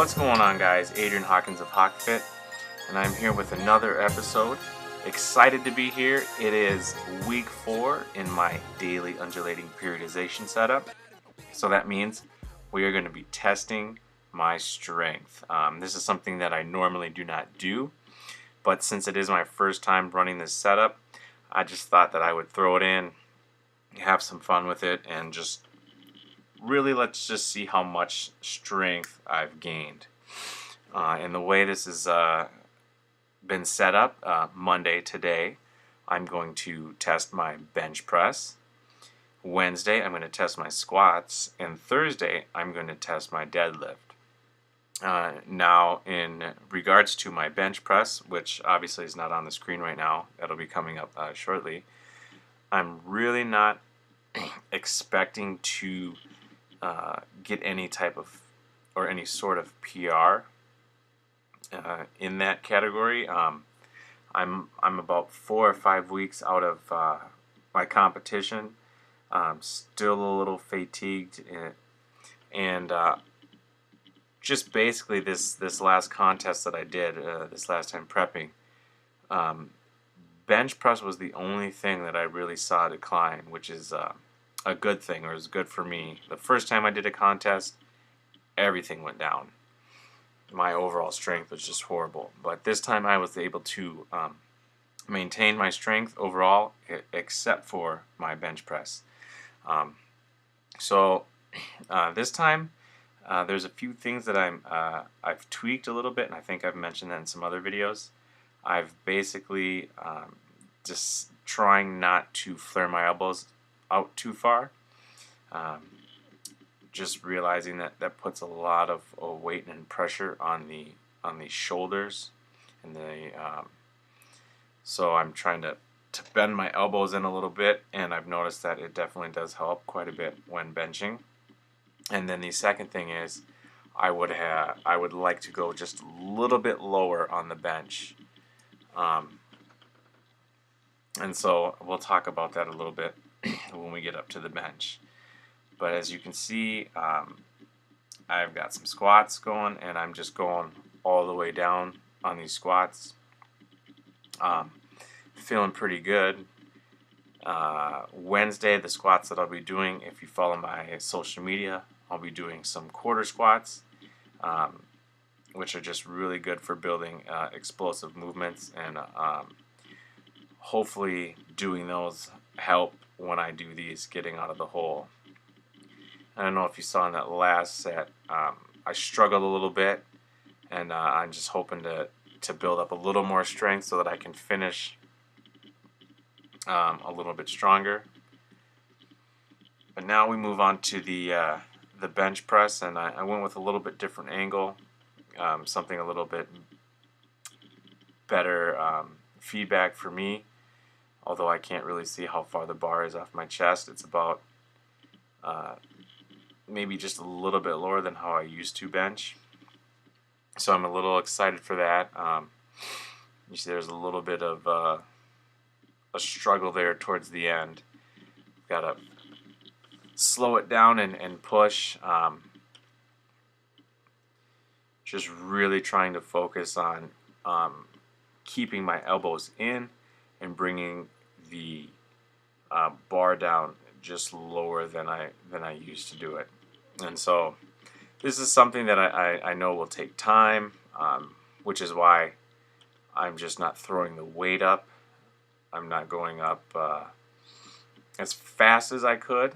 What's going on, guys? Adrian Hawkins of HawkFit, and I'm here with another episode. Excited to be here. It is week 4 in my daily undulating periodization setup. So that means we are going to be testing my strength. This is something that I normally do not do, but since it is my first time running this setup, I just thought that I would throw it in, have some fun with it, and just really let's just see how much strength I've gained. And the way this has been set up, Monday today, I'm going to test my bench press. Wednesday, I'm going to test my squats. And Thursday, I'm going to test my deadlift. Now, in regards to my bench press, which obviously is not on the screen right now, that'll be coming up shortly, I'm really not expecting to get any type of or any sort of PR in that category. I'm about 4 or 5 weeks out of my competition. Still a little fatigued, and just basically this last contest that I did this last time prepping, bench press was the only thing that I really saw decline, which is a good thing, or is good for me. The first time I did a contest, everything went down. My overall strength was just horrible. But this time I was able to maintain my strength overall, except for my bench press. So this time there's a few things that I've tweaked a little bit, and I think I've mentioned that in some other videos. I've basically just trying not to flare my elbows out too far. Just realizing that puts a lot of weight and pressure on the shoulders, and so I'm trying to bend my elbows in a little bit, and I've noticed that it definitely does help quite a bit when benching. And then the second thing is I would like to go just a little bit lower on the bench. And so we'll talk about that a little bit when we get up to the bench. But as you can see, I've got some squats going, and I'm just going all the way down on these squats. Feeling pretty good. Wednesday, the squats that I'll be doing, if you follow my social media, I'll be doing some quarter squats, which are just really good for building explosive movements, and hopefully doing those help when I do these getting out of the hole. I don't know if you saw in that last set, I struggled a little bit, and I'm just hoping to build up a little more strength so that I can finish a little bit stronger. But now we move on to the bench press, and I went with a little bit different angle, something a little bit better feedback for me, although I can't really see how far the bar is off my chest. It's about maybe just a little bit lower than how I used to bench, so I'm a little excited for that. You see there's a little bit of a struggle there towards the end. Got to slow it down and push. Just really trying to focus on keeping my elbows in and bringing the bar down just lower than I used to do it. And so this is something that I know will take time, which is why I'm just not throwing the weight up. I'm not going up as fast as I could,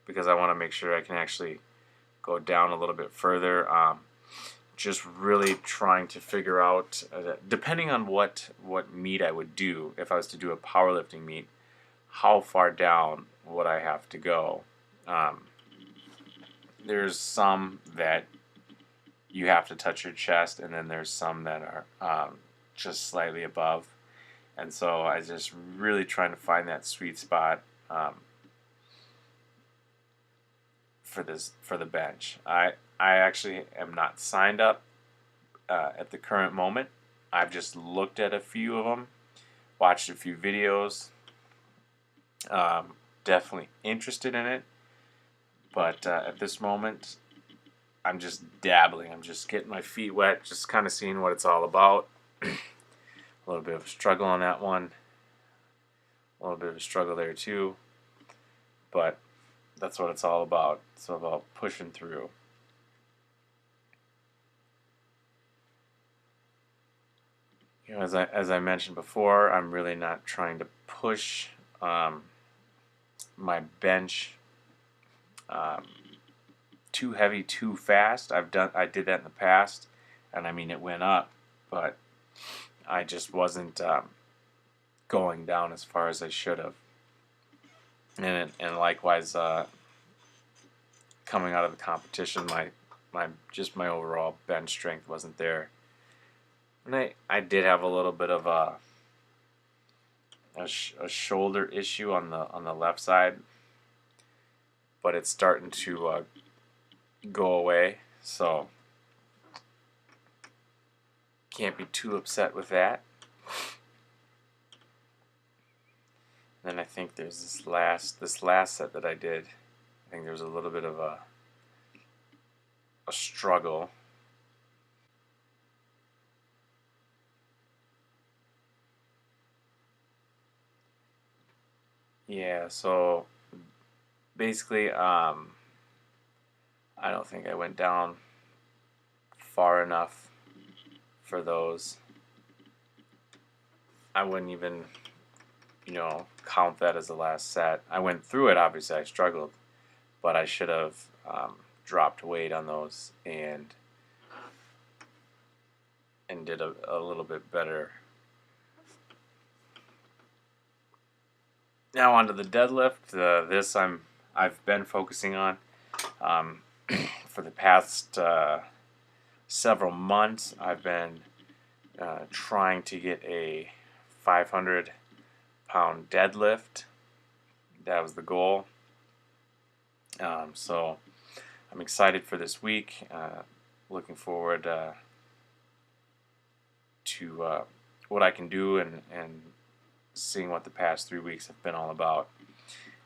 because I want to make sure I can actually go down a little bit further. Just really trying to figure out, depending on what meet I would do, if I was to do a powerlifting meet, how far down would I have to go. There's some that you have to touch your chest, and then there's some that are just slightly above. And so I just really trying to find that sweet spot for the bench. I actually am not signed up at the current moment. I've just looked at a few of them, watched a few videos. Definitely interested in it, but at this moment I'm just dabbling. I'm just getting my feet wet, just kind of seeing what it's all about. A little bit of a struggle on that one. A little bit of a struggle there too. But that's what it's all about. It's all about pushing through. You know, as I mentioned before, I'm really not trying to push my bench too heavy too fast. I did that in the past, and I mean it went up, but I just wasn't going down as far as I should have. And likewise, coming out of the competition, my overall bench strength wasn't there. And I did have a little bit of a shoulder issue on the left side, but it's starting to go away, so can't be too upset with that. Then I think there's this last set that I did. I think there was a little bit of a struggle. Yeah, so basically, I don't think I went down far enough for those. I wouldn't even, count that as the last set. I went through it, obviously I struggled, but I should have dropped weight on those and did a little bit better. Now onto the deadlift. This I've been focusing on for the past several months. I've been trying to get a 500-pound deadlift. That was the goal. So I'm excited for this week. Looking forward to what I can do and seeing what the past 3 weeks have been all about.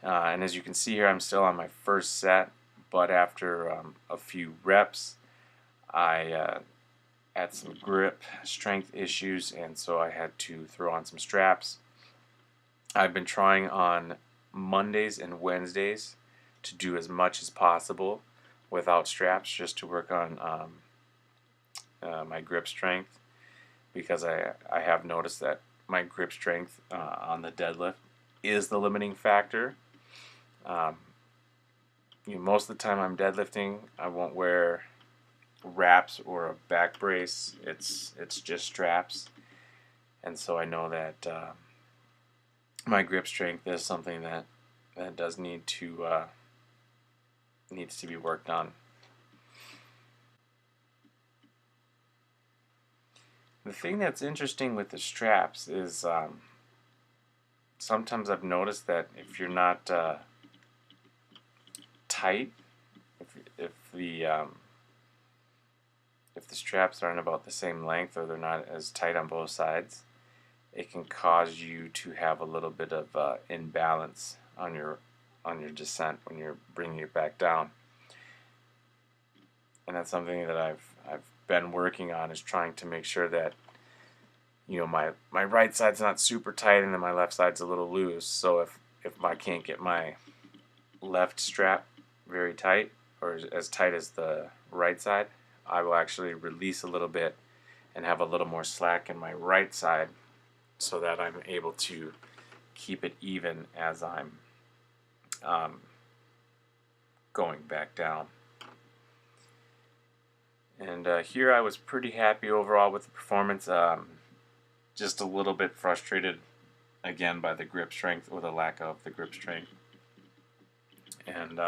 And as you can see here, I'm still on my first set, but after a few reps, I had some grip strength issues, and so I had to throw on some straps. I've been trying on Mondays and Wednesdays to do as much as possible without straps, just to work on my grip strength, because I have noticed that my grip strength on the deadlift is the limiting factor. Most of the time I'm deadlifting, I won't wear wraps or a back brace. It's just straps, and so I know that my grip strength is something that does needs to be worked on. The thing that's interesting with the straps is sometimes I've noticed that if you're not tight, if the straps aren't about the same length, or they're not as tight on both sides, it can cause you to have a little bit of imbalance on your descent when you're bringing it back down. And that's something that I've been working on, is trying to make sure that my right side's not super tight and then my left side's a little loose. So if I can't get my left strap very tight, or as tight as the right side, I will actually release a little bit and have a little more slack in my right side, so that I'm able to keep it even as I'm going back down. And here I was pretty happy overall with the performance. Just a little bit frustrated again by the grip strength, or the lack of the grip strength. And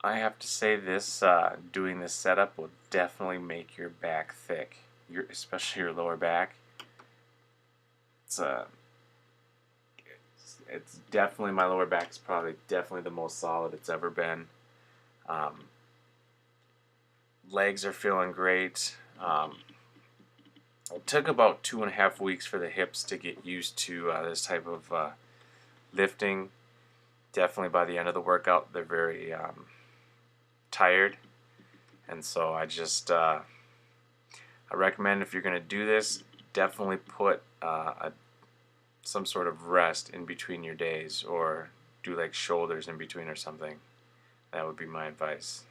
I have to say this, doing this setup will definitely make your back thick, especially your lower back. It's definitely, my lower back is definitely the most solid it's ever been. Legs are feeling great. It took about 2.5 weeks for the hips to get used to this type of lifting. Definitely by the end of the workout, they're very tired, and so I recommend, if you're going to do this, definitely put some sort of rest in between your days, or do like shoulders in between or something. That would be my advice.